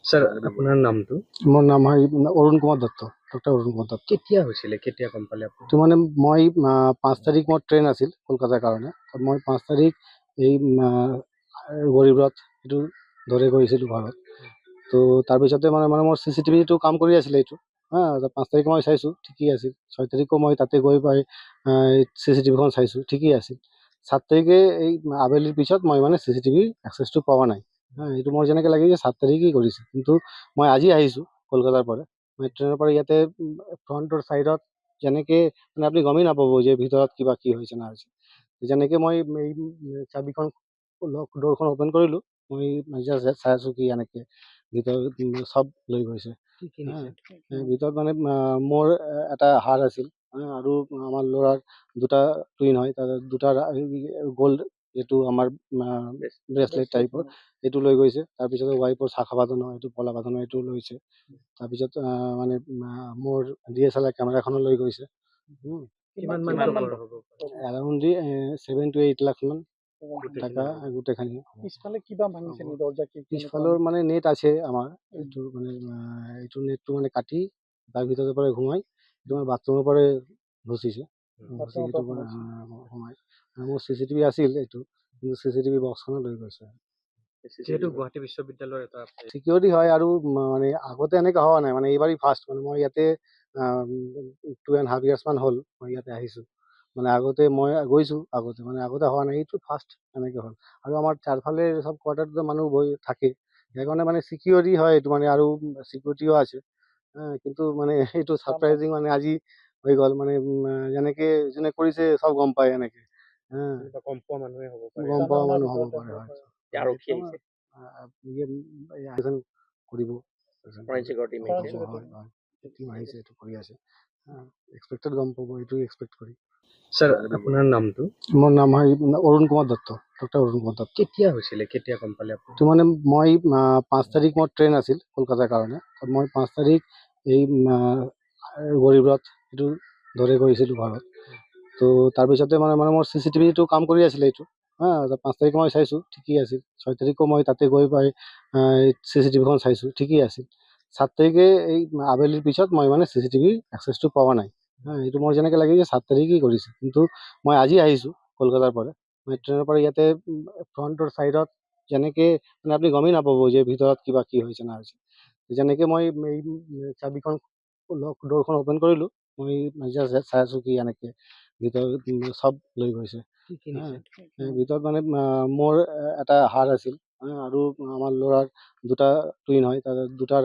Sir, আপোনাৰ নামটো? মোৰ নাম হয় অৰুণ কুমাৰ দত্ত, ডক্টৰ অৰুণ কুমাৰ দত্ত। কেতিয়া হৈছিলে, কেতিয়া গম পালে আপুনি? তো মানে মই 5 তাৰিখ মোৰ ট্ৰেইন আছিল কলকাতাৰ কাৰণে। তো মই 5 তাৰিখ এই গৰিবৰথ এইটো দৰে কৰিছিলোঁ ঘৰত। তো তাৰপিছতে মানে মোৰ CCTVটো কাম কৰি আছিলে এইটো। 5 তাৰিখ মই চাইছোঁ ঠিকেই আছিল। 6 তাৰিখো মই তাতে গৈ পাই CCTVখন চাইছোঁ ঠিকেই আছিল। 7 তাৰিখে এই আবেলিৰ পিছত মই মানে CCTVৰ এক্সেছটো পোৱা নাই। এইটো মোৰ যেনেকৈ লাগে যে 7 তাৰিখেই কৰিছে, কিন্তু মই আজি আহিছোঁ কলকাতাৰ পৰা। মই ট্ৰেইনৰ পৰা ইয়াতে ফ্ৰণ্টৰ ছাইডত যেনেকৈ মানে আপুনি গমেই নাপাব যে ভিতৰত কিবা কি হৈছে না হৈছে। যেনেকৈ মই এই চাবিখন ডোৰখন অ'পেন কৰিলোঁ, মই জাষ্ট চাই আছোঁ কি এনেকৈ ভিতৰত চব লৈ গৈছে। কি কি নিছে? ভিতৰত মানে মোৰ এটা হাৰ আছিল, আৰু আমাৰ ল'ৰাৰ দুটা টুইন হয়, তাৰ দুটা গ'ল্ড, এইটো আমাৰ ব্ৰেচলেট টাইপৰ এইটো লৈ গৈছে। তাৰপিছত ৱাইফৰ শাখা বাঁধনৰ এইটো পলা বাঁধনৰ এইটো লৈছে। তাৰপিছত মানে মোৰ DSLR কেমেৰাখনো লৈ গৈছে। কিমান মান হ'ব? এৰাউণ্ড 7 to 8 লাখ মান টকা গোটেইখিনি। পিছফালে কিবা ভাঙিছে নি দরজা কি? পিছফালৰ মানে নেট আছে আমাৰ, এইটো মানে এইটো নেটটো মানে কাটি তাৰ ভিতৰৰ পৰা সোমাই এইটো মানে বাথৰুমৰ পৰা ঘুচিছে। এইটো মানে সোমাই মোৰ CCTV আছিল এইটো, কিন্তু CCTV বক্সখনো লৈ গৈছে। যিহেতু গুৱাহাটী বিশ্ববিদ্যালয়ৰ এটা চিকিউৰিটি হয়, আৰু মানে আগতে এনেকৈ হোৱা নাই, মানে এইবাৰেই ফাৰ্ষ্ট। মানে মই ইয়াতে 2.5 years মান হ'ল মই ইয়াতে আহিছোঁ। মানে আগতে মই গৈছোঁ, আগতে হোৱা নাই, এইটো ফাৰ্ষ্ট এনেকৈ হ'ল। আৰু আমাৰ চাৰফালে চব কোৱাৰ্টাৰতে মানুহ বহি থাকে, সেইকাৰণে মানে চিকিউৰিটি হয় এইটো মানে, আৰু চিকিউৰিটিও আছে। কিন্তু মানে এইটো ছাৰপ্ৰাইজিং মানে আজি হৈ গ'ল। মানে যেনেকৈ যোনে কৰিছে চব গম পায় এনেকৈ। গম পোৱা মানুহে হ'ব পাৰে। গম পোৱা মানুহ হ'ব পাৰে, হয়। আৰক্ষী আহিছে, আয়োজন কৰিব ফৰেনচিকৰ টিম আহিছে। টিম আহিছে, এইটো কৰি আছে। এক্সপেক্টেড গম পাব, এইটো এক্সপেক্ট কৰি। স্যাৰ, আপোনাৰ নামটো? মোৰ নাম হয় অৰুণ কুমাৰ দত্ত, ডক্টৰ অৰুণ কুমাৰ দত্ত। কেতিয়া হৈছিলে, কেতিয়া গম পালে আপুনি? তো মানে মই 5 তাৰিখ মোৰ ট্ৰেইন আছিল কলকাতাৰ কাৰণে। তো মই 5 তাৰিখ এই গৰিবৰথ এইটো দৰে কৰিছিলোঁ ঘৰত। তো তাৰপিছতে মানে মোৰ CCTVটো কাম কৰি আছিলে এইটো। 5 তাৰিখ মই চাইছোঁ ঠিকেই আছিল। 6 তাৰিখো মই তাতে গৈ পাই CCTVখন চাইছোঁ ঠিকেই আছিল। 7 তাৰিখে এই আবেলিৰ পিছত মই মানে CCTVৰ এক্সেছটো পোৱা নাই। এইটো মোৰ যেনেকৈ লাগে যে 7 তাৰিখেই কৰিছে, কিন্তু মই আজি আহিছোঁ কলকাতাৰ পৰা। মই ট্ৰেইনৰ পৰা ইয়াতে ফ্ৰণ্টৰ ছাইডত যেনেকৈ মানে আপুনি গমেই নাপাব যে ভিতৰত কিবা কি হৈছে না হৈছে। যেনেকৈ মই এই চাবিখন ডোৰখন অ'পেন কৰিলোঁ, মই জাষ্ট চাই আছোঁ কি এনেকৈ ভিতৰত চব লৈ গৈছে। কি কি নিছে? ভিতৰত মানে মোৰ এটা হাৰ আছিল, আৰু আমাৰ ল'ৰাৰ দুটা টুইন হয়, তাৰ দুটা